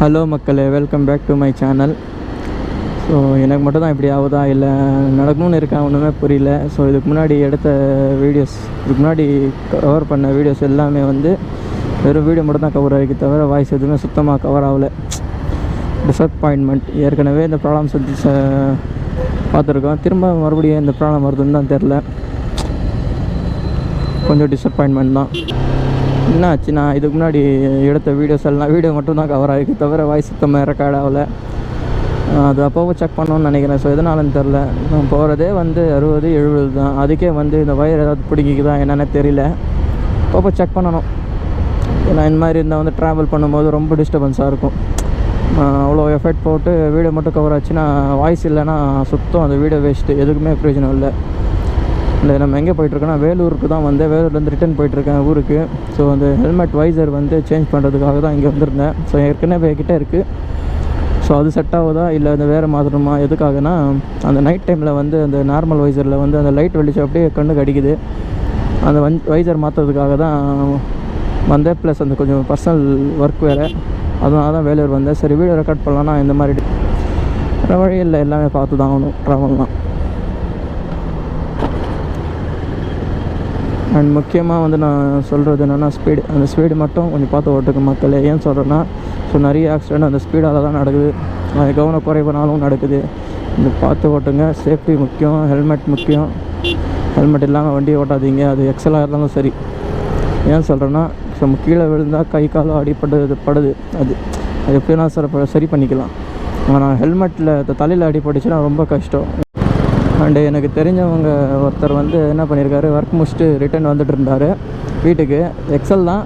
Hello மக்களே, welcome back to my channel. So எனக்கு மட்டும் தான் இப்படி ஆகுதா இல்லை நடக்கணும்னு இருக்கேன், ஒன்றுமே புரியல. ஸோ இதுக்கு முன்னாடி எடுத்த வீடியோஸ், இதுக்கு முன்னாடி கவர் பண்ண வீடியோஸ் எல்லாமே வந்து வெறும் வீடியோ மட்டும் தான் கவர் ஆகிருக்கு, தவிர வாய்ஸ் எதுவுமே சுத்தமாக கவர் ஆகலை. டிசப்பாயின்மெண்ட். ஏற்கனவே இந்த ப்ராப்ளம்ஸ் வந்து பார்த்துருக்கோம், திரும்ப மறுபடியும் இந்த ப்ராப்ளம் வருதுன்னு தான் தெரில. கொஞ்சம் டிசப்பாயின்மெண்ட் தான். என்ன ஆச்சுன்னா, இதுக்கு முன்னாடி எடுத்த வீடியோஸ் எல்லாம் வீடியோ மட்டும் தான் கவர் ஆகிருக்கு, தவிர வாய்ஸ் சுத்தமாக ரெக்கார்ட் ஆகலை. அது அப்போது செக் பண்ணணும்னு நினைக்கிறேன். ஸோ எதனாலன்னு தெரில. நான் போகிறதே வந்து 60-70 தான். அதுக்கே வந்து இந்த வயர் ஏதாவது பிடிக்கிக்குதா என்னென்ன தெரியல. அப்போ செக் பண்ணணும். ஏன்னா இந்த மாதிரி இருந்தால் வந்து ட்ராவல் பண்ணும்போது ரொம்ப டிஸ்டர்பன்ஸாக இருக்கும். அவ்வளோ எஃபெக்ட் போட்டு வீடியோ மட்டும் கவர் ஆச்சுன்னா, வாய்ஸ் இல்லைன்னா சுத்தம் அந்த வீடியோ வேஸ்ட்டு, எதுக்குமே பிரயோஜனம் இல்லை. இல்லை, நம்ம எங்கே போயிட்டுருக்கோன்னா வேலூருக்கு தான் வந்தேன். வேலூர்லேருந்து ரிட்டன் போயிட்டுருக்கேன் ஊருக்கு. ஸோ அந்த ஹெல்மெட் வைசர் வந்து சேஞ்ச் பண்ணுறதுக்காக தான் இங்கே வந்திருந்தேன். ஸோ ஏற்கனவே என்கிட்ட இருக்குது. ஸோ அது செட் ஆகுதா இல்லை அந்த வேறு மாற்றணுமா, எதுக்காகனா அந்த நைட் டைமில் வந்து அந்த நார்மல் வைசரில் வந்து அந்த லைட் வெளிச்சம் அப்படியே கண்ணுக்கு அடிக்குது. அந்த வைசர் மாற்றுறதுக்காக தான் வந்தேன். ப்ளஸ் அந்த கொஞ்சம் பர்சனல் ஒர்க் வேறு, அதனால தான் வேலூர் வந்தேன். சரி, வீடியோ ரெக்கார்ட் பண்ணலான்னா இந்த மாதிரி வழி இல்லை, எல்லாமே பார்த்து தான் ஆகணும் ட்ராவல்லாம். அண்ட் முக்கியமாக வந்து நான் சொல்கிறது என்னென்னா ஸ்பீடு. அந்த ஸ்பீடு மட்டும் கொஞ்சம் பார்த்து ஓட்டுக்கு மக்களே. ஏன் சொல்கிறேன்னா, ஸோ நிறைய ஆக்சிடெண்ட் அந்த ஸ்பீடால் தான் நடக்குது. கவனம் குறைவுனாலும் நடக்குது. இந்த பார்த்து ஓட்டுங்க. சேஃப்டி முக்கியம், ஹெல்மெட் முக்கியம். ஹெல்மெட் இல்லாமல் வண்டி ஓட்டாதீங்க, அது எக்ஸலாக இருந்தாலும் சரி. ஏன் சொல்கிறேன்னா, நம்ம கீழே விழுந்தால் கை காலம் படுது. அது எப்படின்னா சரி பண்ணிக்கலாம். ஆனால் ஹெல்மெட்டில் தலையில் அடிபட்டுச்சுன்னா ரொம்ப கஷ்டம். அண்டு எனக்கு தெரிஞ்சவங்க ஒருத்தர் வந்து என்ன பண்ணியிருக்காரு, ஒர்க் முடிச்சுட்டு ரிட்டன் வந்துட்டு இருந்தார் வீட்டுக்கு. எக்ஸல் தான்.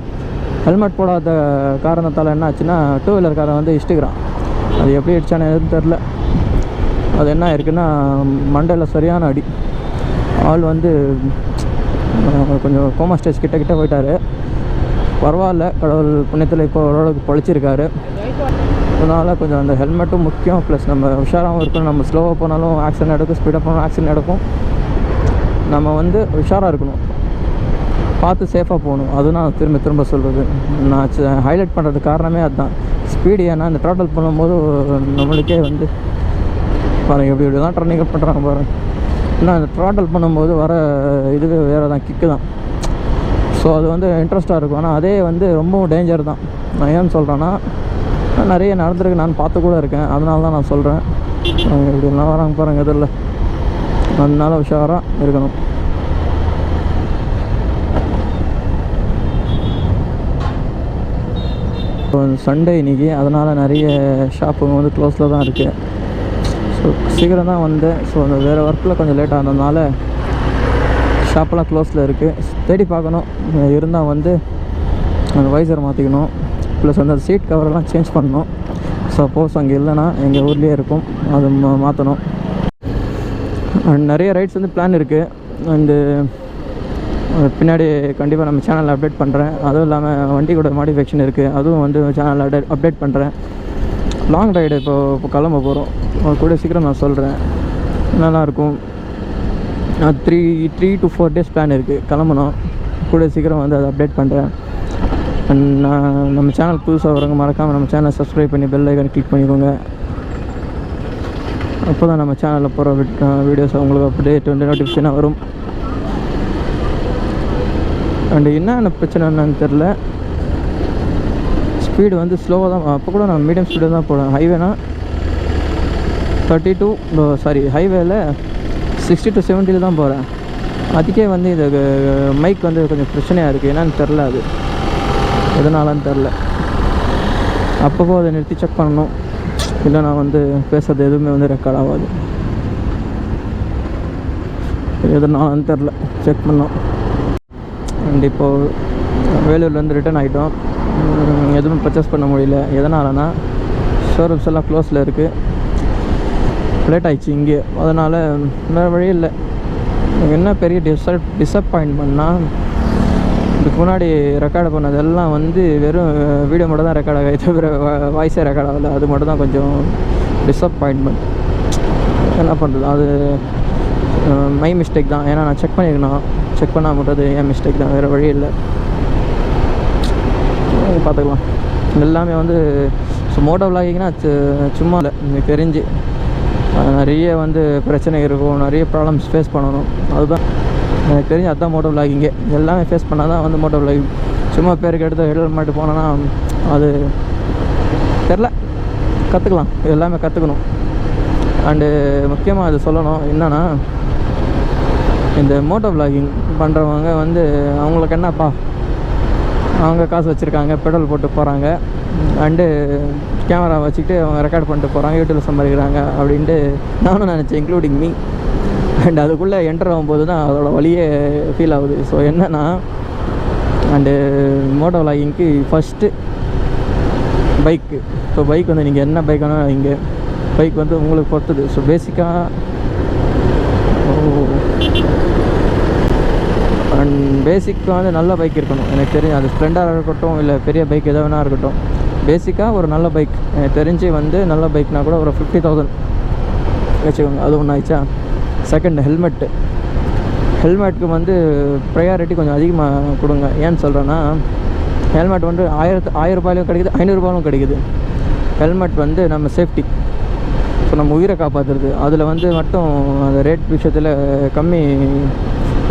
ஹெல்மெட் போடாத காரணத்தால் என்ன ஆச்சுன்னா, டூ வீலர்காரன் வந்து இஷ்டுக்கிறான். அது எப்படி இடிச்சானு எதுவும் தெரில. அது என்ன இருக்குன்னா, மண்டையில் சரியான அடி. ஆள் வந்து கொஞ்சம் கோமா ஸ்டேஜ் கிட்ட போயிட்டார். பரவாயில்ல, கடவுள் புண்ணியத்தில் இப்போ ஓரளவுக்கு பொழைச்சிருக்காரு. அதனால் கொஞ்சம் அந்த ஹெல்மெட்டும் முக்கியம். ப்ளஸ் நம்ம உஷாராகவும் இருக்கணும். நம்ம ஸ்லோவாக போனாலும் ஆக்சிடென்ட் நடக்கும், ஸ்பீடாக போனாலும் ஆக்சிடென்ட் நடக்கும். நம்ம வந்து உஷாராக இருக்கணும், பார்த்து சேஃபாக போகணும். அதுதான் நான் திரும்ப சொல்கிறது. நான் ஹைலைட் பண்ணுறது காரணமே அதுதான். ஸ்பீடு. ஏன்னா இந்த ட்ராவல் பண்ணும்போது நம்மளுக்கே வந்து பாருங்கள் எப்படி தான் டர்னிங் அப் பண்ணுறாங்க பாருங்கள். ஏன்னா இந்த ட்ராவல் பண்ணும்போது வர இதுவே வேறு தான், கிக்கு தான். ஸோ அது வந்து இன்ட்ரெஸ்ட்டாக இருக்கும். ஆனால் அதே வந்து ரொம்பவும் டேஞ்சர் தான். நான் ஏன்னு சொல்கிறேன்னா, நிறைய நடந்திருக்கு, நான் பார்த்து கூட இருக்கேன். அதனால தான் நான் சொல்கிறேன். இப்படிலாம் வராங்க பாருங்கள் இதில். அதனால உஷாராக இருக்கணும். இப்போ சண்டே இன்றைக்கி, அதனால் நிறைய ஷாப்புங்க வந்து க்ளோஸில் தான் இருக்குது. ஸோ சீக்கிரம் தான் வந்தேன். ஸோ அந்த வேறு ஒர்க்கில் கொஞ்சம் லேட்டாக இருந்ததுனால ஷாப்பெல்லாம் க்ளோஸில் இருக்குது. தேடி பார்க்கணும். இருந்தால் வந்து அந்த வைசர் மாற்றிக்கணும். ப்ளஸ் அந்த சீட் கவரெல்லாம் சேஞ்ச் பண்ணணும். சப்போஸ் அங்கே இல்லைன்னா எங்கள் ஊர்லேயே இருக்கும், அது மாற்றணும். அண்ட் நிறைய ரைட்ஸ் வந்து பிளான் இருக்குது. அண்டு பின்னாடி கண்டிப்பாக நம்ம சேனலில் அப்டேட் பண்ணுறேன். அதுவும் இல்லாமல் வண்டி கூட மாடிஃபிகேஷன் இருக்குது, அதுவும் வந்து சேனலில் அப்டேட் பண்ணுறேன். லாங் ரைடு இப்போ கிளம்ப போகிறோம். கூட சீக்கிரம் நான் சொல்கிறேன். நல்லாயிருக்கும். 3 to 4 days பிளான் இருக்குது, கிளம்பணும். கூட சீக்கிரம் வந்து அதை அப்டேட் பண்ணுறேன். அண்ட் நம்ம சேனல் புதுசாக வரவங்க மறக்காமல் நம்ம சேனலை சப்ஸ்கிரைப் பண்ணி பெல் ஐக்கான் கிளிக் பண்ணிக்கோங்க. அப்போ தான் நம்ம சேனலில் போகிற வீடியோஸ் உங்களுக்கு அப்டேட் வந்து நோட்டிஃபிகேஷனாக வரும். அண்டு என்னென்ன பிரச்சனை என்னன்னு தெரில, ஸ்பீடு வந்து ஸ்லோவாக தான். அப்போ கூட நான் மீடியம் ஸ்பீடு தான் போடுவேன். ஹைவேனா ஹைவேல 60 to 70 தான் போகிறேன். அதுக்கே வந்து இது மைக் வந்து கொஞ்சம் பிரச்சனையாக இருக்குது. என்னன்னு தெரில, அது எதனாலன்னு தெரில. அப்பப்போ அதை நிறுத்தி செக் பண்ணணும், இல்லை நான் வந்து பேசுகிறது எதுவுமே வந்து ரெக்கார்ட் ஆகாது. எதனாலன்னு தெரில, செக் பண்ணோம். அண்ட் இப்போது வேலூர்லேருந்து ரிட்டன் ஆகிட்டோம். எதுவும் பர்ச்சேஸ் பண்ண முடியல. எதனாலனா ஷோரூம்ஸ் எல்லாம் க்ளோஸில் இருக்குது. லேட் ஆகிடுச்சு இங்கே. அதனால் வேறு வழி இல்லை. என்ன பெரிய டிசப்பாயின்மெண்ட்னா, இதுக்கு முன்னாடி ரெக்கார்டு பண்ணதெல்லாம் வந்து வெறும் வீடியோ மட்டும் தான் ரெக்கார்ட் ஆகாது, தவிர வாய்ஸே ரெக்கார்ட் ஆகலை. அது மட்டும் தான் கொஞ்சம் டிசப்பாயின்மெண்ட். என்ன பண்ணுறது, அது மை மிஸ்டேக் தான். ஏன்னா நான் செக் பண்ணியிருக்கணும். செக் பண்ணால் மட்டும் அது என் மிஸ்டேக் தான், வேறு வழி இல்லை. பார்த்துக்கலாம். எல்லாமே வந்து ஸோ மோட்டோ விளாகிங்னா சும்மா இல்லை, எனக்கு தெரிஞ்சு நிறைய வந்து பிரச்சனை இருக்கும், நிறைய ப்ராப்ளம்ஸ் ஃபேஸ் பண்ணணும். அதுதான் எனக்கு தெரிஞ்சு, அதுதான் மோட்டோ விளாகிங்கே. எல்லாமே ஃபேஸ் பண்ணால் தான் வந்து மோட்டோ விளாகிங். சும்மா பேருக்கு எடுத்து ஹெல்மெட் போனோன்னா அது தெரில, கற்றுக்கலாம், எல்லாமே கற்றுக்கணும். அண்டு முக்கியமாக அது சொல்லணும் என்னென்னா, இந்த மோட்டோ விளாகிங் பண்ணுறவங்க வந்து அவங்களுக்கு என்னப்பா, அவங்க காசு வச்சுருக்காங்க, பெட்ரோல் போட்டு போகிறாங்க, அண்டு கேமரா வச்சுக்கிட்டு அவங்க ரெக்கார்ட் பண்ணிட்டு போகிறாங்க, யூடியூப்பில் சம்பாதிக்கிறாங்க அப்படின்ட்டு நானும் நினச்சேன், இன்க்ளூடிங் மீ. அண்ட் அதுக்குள்ளே என்டர் ஆகும்போது தான் அதோட வழியே ஃபீல் ஆகுது. ஸோ என்னென்னா, அண்டு மோட்டோ விளாகிங்க்கு ஃபஸ்ட்டு பைக்கு. ஸோ பைக் வந்து நீங்கள் என்ன பைக் வேணால் இங்கே பைக் வந்து உங்களுக்கு பொறுத்தது. ஸோ பேசிக்காக அண்ட் பேசிக்காக வந்து நல்ல பைக் இருக்கணும். எனக்கு தெரிஞ்சு அது ஸ்ப்ளெண்டராக இருக்கட்டும், இல்லை பெரிய பைக் எதாவது வேணா இருக்கட்டும், பேசிக்காக ஒரு நல்ல பைக் எனக்கு தெரிஞ்சு வந்து நல்ல பைக்னால் கூட ஒரு 50,000 வச்சுக்கோங்க. அது ஒன்று ஆயிடுச்சா. செகண்ட் ஹெல்மெட்டுக்கு வந்து ப்ரையாரிட்டி கொஞ்சம் அதிகமாக கொடுங்க. ஏன்னு சொல்கிறேன்னா, ஹெல்மெட் வந்து 1000 ரூபாயிலும் கிடைக்குது, 500 ரூபாயிலும் கிடைக்குது. ஹெல்மெட் வந்து நம்ம சேஃப்டி, ஸோ நம்ம உயிரை காப்பாற்றுறது. அதில் வந்து மட்டும் அந்த ரேட் விஷயத்தில் கம்மி,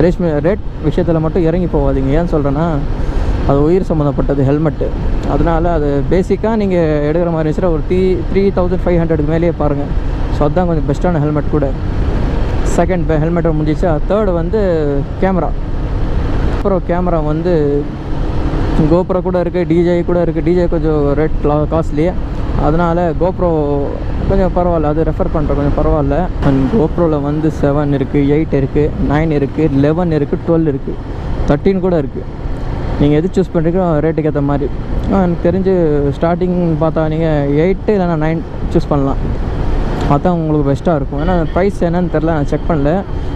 ரேட் விஷயத்தில் மட்டும் இறங்கி போகாதீங்க. ஏன்னு சொல்கிறேன்னா, அது உயிர் சம்மந்தப்பட்டது ஹெல்மெட்டு. அதனால் அது பேசிக்காக நீங்கள் எடுக்கிற மாதிரி இருந்துச்சுன்னா ஒரு 3500 மேலேயே பாருங்கள். ஸோ அதுதான் கொஞ்சம் பெஸ்ட்டான ஹெல்மெட் கூட. செகண்ட் ஹெல்மெட்டை முடிஞ்சிச்சா. தேர்டு வந்து கேமரா. அப்புறம் கேமரா வந்து கோப்ரோ கூட இருக்குது, டிஜே கூட இருக்குது. டிஜே கொஞ்சம் ரேட் காஸ்ட்லி, அதனால் கோப்ரோ கொஞ்சம் பரவாயில்ல, அது ரெஃபர் பண்ணுறேன், கொஞ்சம் பரவாயில்ல. அண்ட் கோப்ரோவில் வந்து 7 இருக்குது, 8 இருக்குது, 9 இருக்குது, 11 இருக்குது, 12 இருக்குது, 13 கூட இருக்குது. நீங்கள் எது சூஸ் பண்ணுறீங்களோ ரேட்டுக்கு ஏற்ற மாதிரி. எனக்கு தெரிஞ்சு ஸ்டார்டிங் பார்த்தா நீங்கள் 8 இல்லைனா 9 சூஸ் பண்ணலாம். அதுதான் உங்களுக்கு பெஸ்ட்டாக இருக்கும். ஏன்னா ப்ரைஸ் என்னன்னு தெரில, நான் செக் பண்ணல.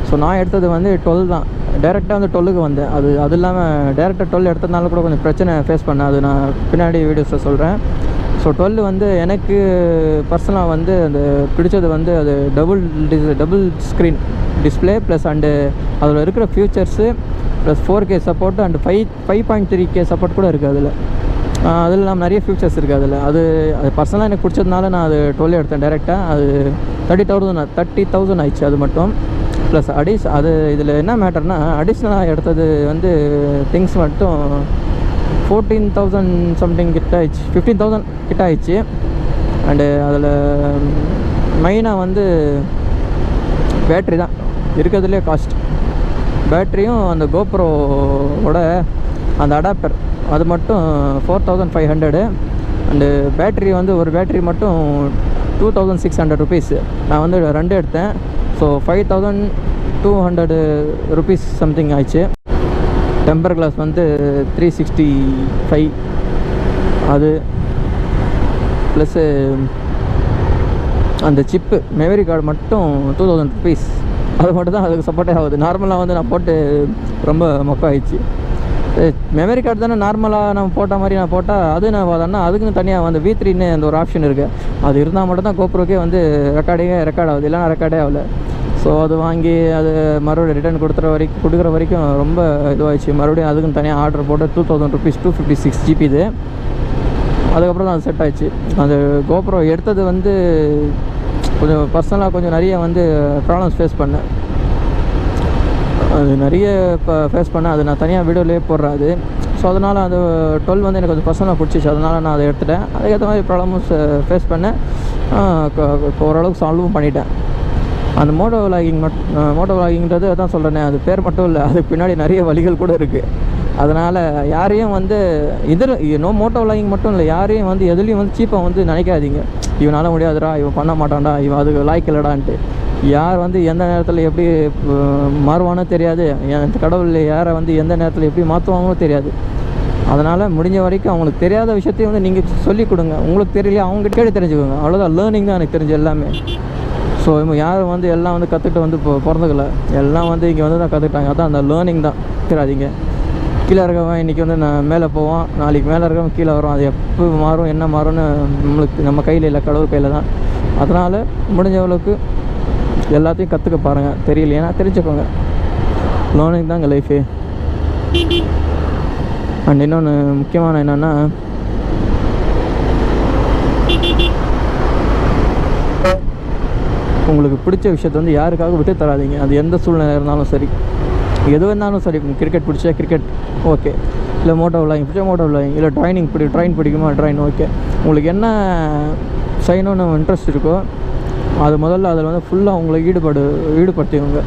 ஸோ நான் எடுத்தது வந்து 12 தான். டேரெக்டாக வந்து 12க்கு வந்தேன். அது இல்லாமல் டேரெக்டாக 12 எடுத்ததுனால கூட கொஞ்சம் பிரச்சனை ஃபேஸ் பண்ணேன். அது நான் பின்னாடி வீடியோஸில் சொல்கிறேன். ஸோ 12 வந்து எனக்கு பர்சனலாக வந்து அந்த பிடிச்சது வந்து அது double screen display plus and அதில் இருக்கிற futures plus 4K support and 5.3K support கூட இருக்குது அதில். அதில் நம்ம நிறைய ஃபியூச்சர்ஸ் இருக்குது அதில். அது பர்சனலாக எனக்கு பிடிச்சதுனால நான் அது 12 எடுத்தேன் டேரெக்டாக. அது 30,000 ஆயிடுச்சு அது மட்டும். ப்ளஸ் அது இதில் என்ன மேட்டர்னா, அடிஷ்னலாக எடுத்தது வந்து திங்ஸ் மட்டும் 14,000 சம்திங் கிட்ட ஆயிடுச்சு, 15,000 கிட்ட ஆயிடுச்சு. அண்டு அதில் மெயினாக வந்து பேட்ரி தான் இருக்கிறதுலே காஸ்ட். பேட்ரியும் அந்த கோப்ரோவோட அந்த அடாப்டர் அது மட்டும் 4,500. அண்டு பேட்ரி வந்து ஒரு பேட்ரி மட்டும் 2,600 ருபீஸ். நான் வந்து 2 எடுத்தேன். ஸோ 5,200 ருபீஸ் சம்திங் ஆயிடுச்சு. டெம்பர் கிளாஸ் வந்து 365 அது ப்ளஸ்ஸு அந்த சிப்பு மெமரி கார்டு மட்டும் 2,000 ருபீஸ். அது மட்டும் தான் அதுக்கு சப்போர்ட்டே ஆகுது. நார்மலாக வந்து நான் போட்டு ரொம்ப மொக்க ஆயிடுச்சு. மெமரி கார்டு தானே நார்மலாக நம்ம போட்ட மாதிரி நான் போட்டால் அது நான் பார்த்தோன்னா அதுக்குன்னு தனியாக வந்து V3ன்னு அந்த ஒரு ஆப்ஷன் இருக்குது. அது இருந்தால் மட்டும் தான் கோப்ரோக்கே வந்து ரெக்கார்ட் ஆகுது, இல்லைனா ரெக்கார்டே ஆகலை. ஸோ அது வாங்கி அது மறுபடியும் ரிட்டர்ன் கொடுக்குற வரைக்கும் ரொம்ப இதுவாகிடுச்சு. மறுபடியும் அதுக்குன்னு தனியாக ஆர்டர் போட்டு 2,000 ருபீஸ் 256 GB இது. அதுக்கப்புறம் தான் அது செட் ஆகிடுச்சு. அந்த கோப்ரோ எடுத்தது வந்து கொஞ்சம் பர்சனலாக கொஞ்சம் நிறைய வந்து ப்ராப்ளம்ஸ் ஃபேஸ் பண்ணேன். அது நிறைய ஃபேஸ் பண்ணேன். அது நான் தனியாக வீடியோலேயே போடுறேன் அது. ஸோ அதனால் அது 12 வந்து எனக்கு கொஞ்சம் பர்சனலாக பிடிச்சிச்சு. அதனால் நான் அதை எடுத்துட்டேன். அதுக்கேற்ற மாதிரி ப்ராப்ளமும் ஃபேஸ் பண்ணேன். ஓரளவுக்கு சால்வும் பண்ணிட்டேன். அந்த மோட்டோ விளாகிங்கிறது அதான் சொல்கிறேனே, அது பேர் மட்டும் இல்லை, அதுக்கு பின்னாடி நிறைய வழிகள் கூட இருக்குது. அதனால் யாரையும் வந்து மோட்டோ விளாகிங் மட்டும் இல்லை, யாரையும் வந்து எதுலேயும் வந்து சீப்பாக வந்து நினைக்காதீங்க. இவனால் முடியாதுடா, இவன் பண்ண மாட்டான்டா, இவன் அதுக்கு லாய்க்கு இல்லடான்ட்டு. யார் வந்து எந்த நேரத்தில் எப்படி மாறுவானோ தெரியாது. கடவுள் யாரை வந்து எந்த நேரத்தில் எப்படி மாற்றுவாங்களோ தெரியாது. அதனால் முடிஞ்ச வரைக்கும் அவங்களுக்கு தெரியாத விஷயத்தையும் வந்து நீங்கள் சொல்லிக் கொடுங்க. உங்களுக்கு தெரியல அவங்க கேட்டு தெரிஞ்சுக்கோங்க. அவ்வளோதான், லேர்னிங் தான் எனக்கு தெரிஞ்ச எல்லாமே. ஸோ யாரும் வந்து எல்லாம் வந்து கற்றுக்கிட்டு வந்து பிறந்துக்கல, எல்லாம் வந்து இங்கே வந்து தான் கற்றுக்கிட்டாங்க. அதான் அந்த லேர்னிங் தான். தெரியாதீங்க, கீழே இருக்கவன் இன்றைக்கி வந்து நான் மேலே போவான், நாளைக்கு மேலே இருக்கவன் கீழே வரும். அது எப்போ மாறும் என்ன மாறும்னு நம்ம கையில் இல்லை, கடவுள் கையில் தான். அதனால் முடிஞ்சவளுக்கு எல்லாத்தையும் கற்றுக்க பாருங்கள். தெரியலையா தெரிஞ்சுக்கோங்க. லேர்னிங் தான் எங்கள் லைஃபு. அண்ட் இன்னொன்று முக்கியமான என்னென்னா, உங்களுக்கு பிடிச்ச விஷயத்தை வந்து யாருக்காக விட்டு தராதீங்க. அது எந்த சூழ்நிலை இருந்தாலும் சரி, எது வேணாலும் சரி. கிரிக்கெட் பிடிச்சா கிரிக்கெட் ஓகே, இல்லை மோட்டோ விளாயிங் பிடிச்சா மோட்டோ விளாயிங், இல்லை ட்ரெயின் பிடிக்குமா ட்ரெயின் ஓகே. உங்களுக்கு என்ன செய்யணும்னு இன்ட்ரெஸ்ட் இருக்கோ அது முதல்ல அதில் வந்து ஃபுல்லாக உங்களை ஈடுபடுத்திக்கோங்க.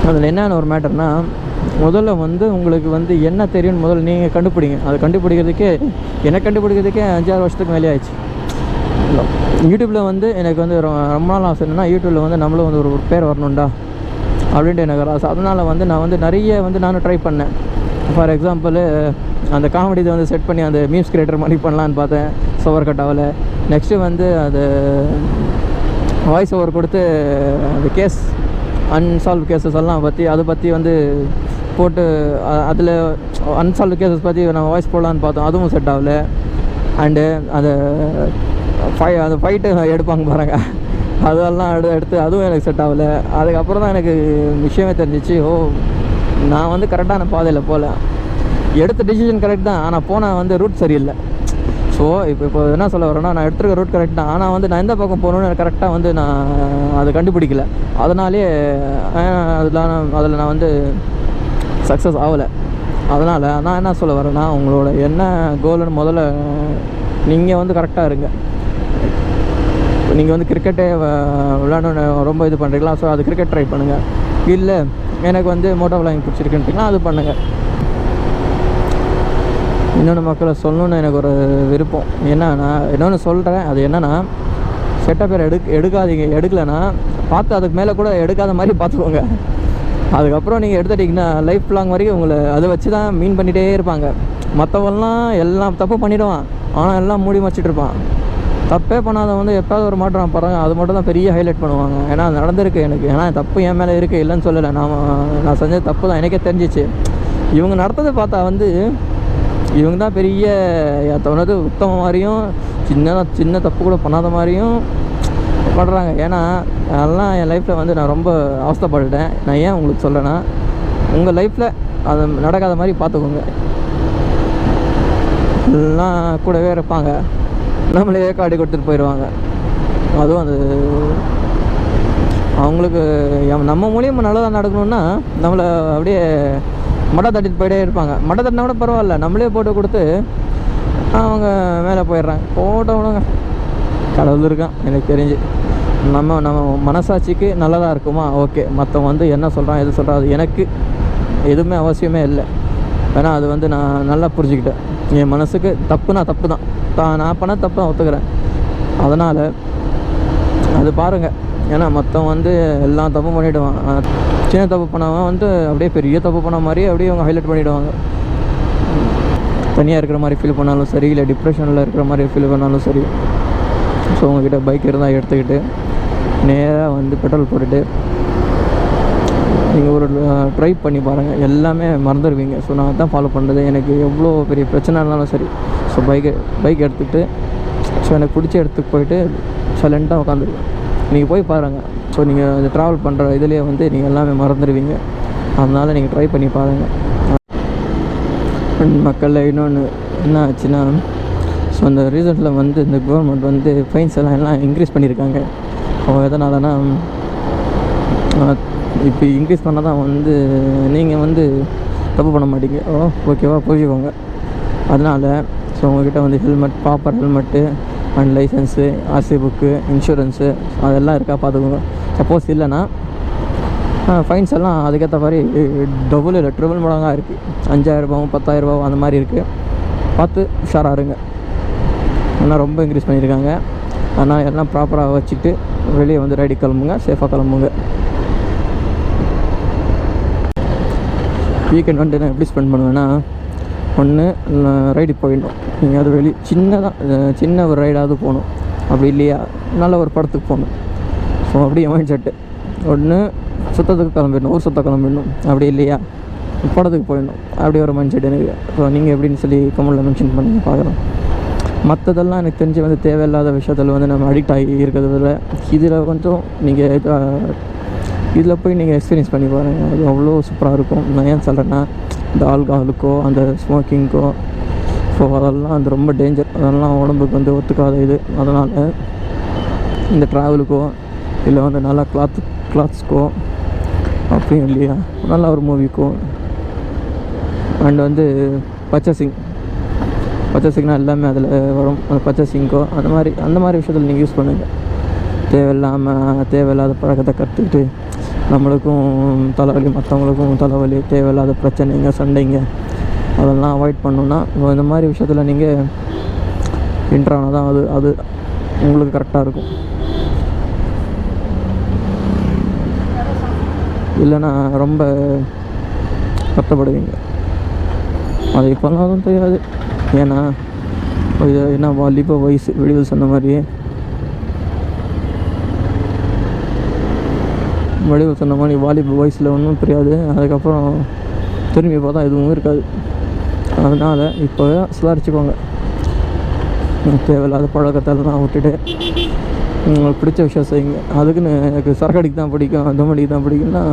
அதில் என்னென்ன ஒரு மேட்டர்னால், முதல்ல வந்து உங்களுக்கு வந்து என்ன தெரியும்னு முதல்ல நீங்கள் கண்டுபிடிங்க. அது கண்டுபிடிக்கிறதுக்கே 5-6 வருஷத்துக்கு மேலே ஆயிடுச்சு. யூடியூப்பில் வந்து எனக்கு வந்து ரொம்ப நாள் ஆசை என்னென்னா, யூடியூப்பில் வந்து நம்மளும் வந்து ஒரு பேர் வரணும்டா அப்படின்ட்டு எனக்கு ஒரு ஆசை. அதனால் வந்து நான் வந்து நிறைய வந்து நானும் ட்ரை பண்ணேன். ஃபார் எக்ஸாம்பிள் அந்த காமெடி இதை வந்து செட் பண்ணி அந்த மீம்ஸ் கிரியேட்டர் மாதிரி பண்ணலான்னு பார்த்தேன், சவர் கட்டாவில். நெக்ஸ்ட்டு வந்து அது வாய்ஸ் ஓவர் கொடுத்து அந்த கேஸ் அன்சால்வ் கேஸஸ் எல்லாம் அதை பற்றி வந்து போட்டு அதில் அன்சால்வ் கேஸஸ் பற்றி நம்ம வாய்ஸ் போடலான்னு பார்த்தோம், அதுவும் செட் ஆகலை. அண்டு அந்த ஃபைட்டு எடுப்பாங்க பாருங்க, அதெல்லாம் எடுத்து அதுவும் எனக்கு செட் ஆகலை. அதுக்கப்புறம் தான் எனக்கு விஷயமே தெரிஞ்சிச்சு, நான் வந்து கரெக்டான பாதையில் போகல. எடுத்த டிசிஷன் கரெக்ட் தான், ஆனால் போனால் வந்து ரூட் சரியில்லை. ஸோ இப்போ என்ன சொல்ல வரேன்னா, நான் எடுத்துருக்க ரூட் கரெக்ட் தான், ஆனால் வந்து நான் எந்த பக்கம் போகணுன்னு கரெக்டாக வந்து நான் அதை கண்டுபிடிக்கல. அதனாலே அதில் நான் வந்து சக்ஸஸ் ஆகலை. அதனால் நான் என்ன சொல்ல வரேன்னா, உங்களோட என்ன கோல்னு முதல்ல நீங்கள் வந்து கரெக்டாக இருங்க. நீங்கள் வந்து கிரிக்கெட்டே விளையாடணுன்னு ரொம்ப இது பண்ணுறீங்களா, ஸோ அது கிரிக்கெட் ட்ரை பண்ணுங்கள். இல்லை எனக்கு வந்து மோட்டோ விளாயிங் பிடிச்சிருக்குன்ட்டிங்கன்னா அது பண்ணுங்கள். இன்னொன்று மக்களை சொல்லணுன்னு எனக்கு ஒரு விருப்பம். என்னன்னா இன்னொன்று சொல்கிறேன், அது என்னென்னா, செட்ட பேர் எடுக்காதீங்க. எடுக்கலைன்னா பார்த்து அதுக்கு மேலே கூட எடுக்காத மாதிரி பார்த்துக்கோங்க. அதுக்கப்புறம் நீங்கள் எடுத்துட்டிங்கன்னா லைஃப் லாங் வரைக்கும் உங்களை அதை வச்சு தான் மீன் பண்ணிகிட்டே இருப்பாங்க. மற்றவெல்லாம் எல்லாம் தப்பு பண்ணிவிடுவான், ஆனால் எல்லாம் மூடி வச்சுட்டு இருப்பான். தப்பே பண்ணாத வந்து எப்போயாவது ஒரு மாற்றம் பாருங்க, அது மட்டும் தான் பெரிய ஹைலைட் பண்ணுவாங்க. ஏன்னா அது நடந்திருக்கு எனக்கு. ஏன்னா தப்பு என் மேலே இருக்குது, இல்லைன்னு சொல்லலை. நான் செஞ்சது தப்பு தான், எனக்கே தெரிஞ்சிச்சு. இவங்க நடத்ததை பார்த்தா வந்து இவங்க தான் பெரிய தவனது உத்தம மாதிரியும், சின்ன தப்பு கூட பண்ணாத மாதிரியும் பண்ணுறாங்க. ஏன்னா அதெல்லாம் என் லைஃப்பில் வந்து நான் ரொம்ப அவஸ்தைப்பட்டுட்டேன். நான் ஏன் உங்களுக்கு சொல்கிறேன்னா, உங்கள் லைஃப்பில் அது நடக்காத மாதிரி பார்த்துக்கோங்க. எல்லாம் கூடவே இருப்பாங்க, நம்மளே காடி கொடுத்துட்டு போயிடுவாங்க. அதுவும் அது அவங்களுக்கு நம்ம மூலியமாக நல்லதாக நடக்கணுன்னா நம்மளை அப்படியே மட்டை தட்டிட்டு போயிட்டே இருப்பாங்க. மட்டை தட்டினா கூட பரவாயில்ல, நம்மளே போட்டு கொடுத்து அவங்க மேலே போயிடுறாங்க. போட்டவனுங்க கடவுள் இருக்கான் எனக்கு தெரிஞ்சு. நம்ம மனசாட்சிக்கு நல்லதாக இருக்குமா ஓகே, மற்றவங்க வந்து என்ன சொல்கிறான் எது சொல்கிறான் அது எனக்கு எதுவுமே அவசியமே இல்லை. ஏன்னா அது வந்து நான் நல்லா புரிஞ்சுக்கிட்டேன். என் மனசுக்கு தப்புனா தப்பு தான், நான் பண்ண தப்பு தான் ஒத்துக்கிறேன். அதனால் அது பாருங்கள். ஏன்னா மற்றவன் வந்து எல்லாம் தப்பு பண்ணிவிடுவான். சின்ன தப்பு பண்ணவன் வந்து அப்படியே பெரிய தப்பு பண்ண மாதிரி அப்படியே அவங்க ஹைலைட் பண்ணிவிடுவாங்க. தனியாக இருக்கிற மாதிரி ஃபீல் பண்ணாலும் சரி, இல்லை டிப்ரெஷனில் இருக்கிற மாதிரி ஃபீல் பண்ணாலும் சரி. ஸோ உங்கள்கிட்ட பைக் இருந்தால் எடுத்துக்கிட்டு நேராக வந்து பெட்ரோல் போட்டுட்டு நீங்கள் ஒரு ட்ரை பண்ணி பாருங்கள், எல்லாமே மறந்துடுவீங்க. ஸோ நான் தான் ஃபாலோ பண்ணுறது. எனக்கு எவ்வளோ பெரிய பிரச்சனை இருந்தாலும் சரி, ஸோ பைக் எடுத்துக்கிட்டு ஸோ எனக்கு பிடிச்ச இடத்துக்கு போயிட்டு சைலண்ட்டாக உட்காந்துருவேன். நீங்கள் போய் பாருங்கள். ஸோ நீங்கள் அது ட்ராவல் பண்ணுற இதுலேயே வந்து நீங்கள் எல்லாமே மறந்துடுவீங்க. அதனால் நீங்கள் ட்ரை பண்ணி பாருங்கள். மக்களில் இன்னொன்று என்ன ஆச்சுன்னா, ஸோ அந்த ரீசெண்டில் வந்து இந்த கவர்மெண்ட் வந்து ஃபைன்ஸ் எல்லாம் இன்க்ரீஸ் பண்ணியிருக்காங்க. எதனாலனா, இப்போ இன்க்ரீஸ் பண்ணால் தான் வந்து நீங்கள் வந்து தப்பு பண்ண மாட்டீங்க. ஓகேவா புரிஞ்சுக்கோங்க. அதனால் ஸோ உங்கள்கிட்ட வந்து helmet, proper helmet and licence, RC book, insurance அதெல்லாம் இருக்கா பார்த்துக்கோங்க. சப்போஸ் இல்லைன்னா ஃபைன்ஸ் எல்லாம் அதுக்கேற்ற மாதிரி டபுள் இல்லை ட்ரிபிள் மடங்காக இருக்குது. 5000 10,000 அந்த மாதிரி இருக்குது. பார்த்து உஷாராக இருங்க. ஆனால் ரொம்ப இன்க்ரீஸ் பண்ணியிருக்காங்க. ஆனால் எல்லாம் ப்ராப்பராக வச்சுட்டு வெளியே வந்து ரைடு கிளம்புங்க, சேஃபாக கிளம்புங்க. வீக்கெண்ட் வந்து நான் எப்படி ஸ்பெண்ட் பண்ணுவேன்னா, ஒன்று ரைடு போயிடணும். நீங்கள் அது சின்ன ஒரு ரைடாவது போகணும். அப்படி இல்லையா நல்ல ஒரு படத்துக்கு போகணும். ஸோ அப்படியே மைண்ட் செட்டு. ஒன்று சுத்தத்துக்கு கிளம்பிடணும், ஊர் சுத்த கிளம்பிடணும். அப்படி இல்லையா படத்துக்கு போயிடணும். அப்படி ஒரு மைண்ட் செட் எனக்கு. ஸோ நீங்கள் எப்படின்னு சொல்லி கமெண்ட்டில் மென்ஷன் பண்ணி பார்க்குறோம். மற்றதெல்லாம் எனக்கு தெரிஞ்சு வந்து தேவையில்லாத விஷயத்தில் வந்து நம்ம அடிக்ட் ஆகி இருக்கிறதுல இதில் கொஞ்சம் நீங்கள் இதில் போய் நீங்கள் எக்ஸ்பீரியன்ஸ் பண்ணி பாருங்கள். அது அவ்வளோ சூப்பராக இருக்கும். நான் ஏன் சொல்கிறேன்னா, இந்த ஆல்கஹாலுக்கோ அந்த ஸ்மோக்கிங்க்கோ ஸோ அதெல்லாம் அது ரொம்ப டேஞ்சர். அதெல்லாம் உடம்புக்கு வந்து ஒத்துக்காத இது. அதனால் இந்த ட்ராவலுக்கோ இல்லை வந்து நல்லா கிளாத்ஸ்க்கோ அப்படியும் இல்லையா நல்ல ஒரு மூவிக்கும். அண்ட் வந்து பர்ச்சேசிங்னா எல்லாமே அதில் வரும். அந்த பர்ச்சேசிங்கோ அந்த மாதிரி விஷயத்தில் நீங்கள் யூஸ் பண்ணுங்கள். தேவையில்லாத பழக்கத்தை கற்றுக்கிட்டு நம்மளுக்கும் தலைவலி, மற்றவங்களுக்கும் தலைவலி, தேவையில்லாத பிரச்சனைங்க, சண்டைங்க அதெல்லாம் அவாய்ட் பண்ணணுன்னா இந்த மாதிரி விஷயத்தில் நீங்கள் இன்ட்ரானால் தான் அது உங்களுக்கு கரெக்டாக இருக்கும். இல்லைன்னா ரொம்ப கஷ்டப்படுவீங்க. அது இப்போல்லாம் தெரியாது. ஏன்னா இது என்ன வாலிப வயசு, விடுதல் சொன்ன மாதிரி வாலிப வயசில் ஒன்றும் புரியாது. அதுக்கப்புறம் திரும்பி பார்த்தா எதுவும் இருக்காது. அதனால் இப்போ சுதாரிச்சுக்கோங்க. தேவையில்லாத பழக்கத்தெல்லாம் விட்டுட்டு உங்களுக்கு பிடிச்ச விஷயம் செய்யுங்க. அதுக்குன்னு எனக்கு சரக்கடிக்கு தான் பிடிக்கும், தம்மடிக்கு தான் பிடிக்கும்னா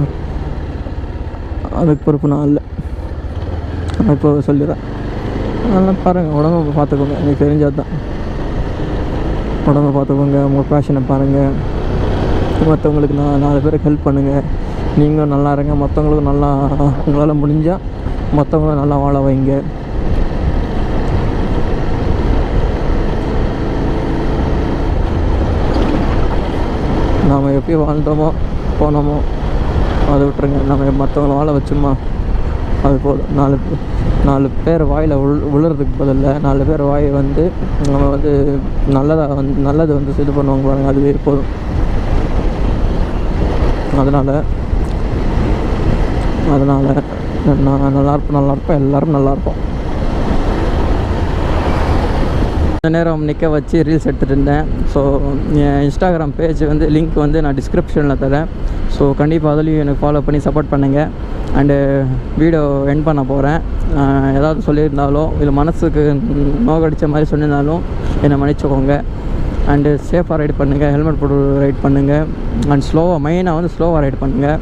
அதுக்கு பொறுப்பு நான் இல்லை. நான் இப்போ சொல்லிடுறேன். அதெல்லாம் பாருங்கள், உடம்பை பார்த்துக்கோங்க. எனக்கு தெரிஞ்சால் தான் உடம்பை பார்த்துக்கோங்க. உங்கள் பேஷனை பாருங்கள். மற்றவங்களுக்கு 4 பேருக்கு ஹெல்ப் பண்ணுங்கள். நீங்களும் நல்லா இருங்க. மற்றவங்களுக்கும் நல்லா, உங்களால் முடிஞ்சால் மற்றவங்களும் நல்லா வாழ வைங்க. நாம் எப்படி வாழ்ந்தோமோ போனோமோ அதை விட்டுருங்க. நம்ம மற்றவங்கள வாழ வச்சோமா அது போதும். 4 பேர் வாயில் விழுறதுக்கு பதில்ல 4 பேர் வாயை வந்து நம்ம வந்து நல்லது வந்து இது பண்ணுவாங்க பாருங்கள், அதுவே போதும். அதனால் நான் நல்லாயிருப்பேன், எல்லோரும் நல்லாயிருப்போம். இந்த நேரம் நிற்க வச்சு ரீல்ஸ் எடுத்துகிட்டு இருந்தேன். ஸோ என் இன்ஸ்டாகிராம் பேஜ் வந்து லிங்க் வந்து நான் டிஸ்கிரிப்ஷனில் தரேன். ஸோ கண்டிப்பாக அதுலேயும் எனக்கு ஃபாலோ பண்ணி சப்போர்ட் பண்ணுங்கள். அண்டு வீடியோ எண்ட் பண்ண போகிறேன். ஏதாவது சொல்லியிருந்தாலோ இல்லை மனசுக்கு நோகடித்த மாதிரி சொல்லியிருந்தாலும் என்னை மன்னிச்சுக்கோங்க. அண்டு சேஃபாக ரைட் பண்ணுங்கள், ஹெல்மெட் போட்டு ரைட் பண்ணுங்கள். அண்ட் மெயினாக வந்து ஸ்லோவாக ரைட் பண்ணுங்கள்.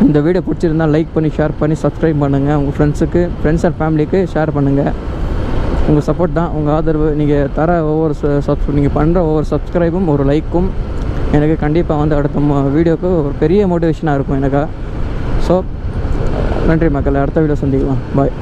இந்த வீடியோ பிடிச்சிருந்தால் லைக் பண்ணி, ஷேர் பண்ணி, சப்ஸ்கிரைப் பண்ணுங்கள். உங்கள் ஃப்ரெண்ட்ஸ் அண்ட் ஃபேமிலிக்கு ஷேர் பண்ணுங்கள். உங்கள் சப்போர்ட் தான், உங்கள் ஆதரவு, நீங்கள் தர நீங்கள் பண்ணுற ஒவ்வொரு சப்ஸ்கிரைபும் ஒரு லைக்கும் எனக்கு கண்டிப்பாக வந்து அடுத்த வீடியோவுக்கு ஒரு பெரிய மோட்டிவேஷனாக இருக்கும் எனக்கு. ஸோ நன்றி மக்கள், அடுத்த வீடியோ சந்திக்கலாம். பாய்.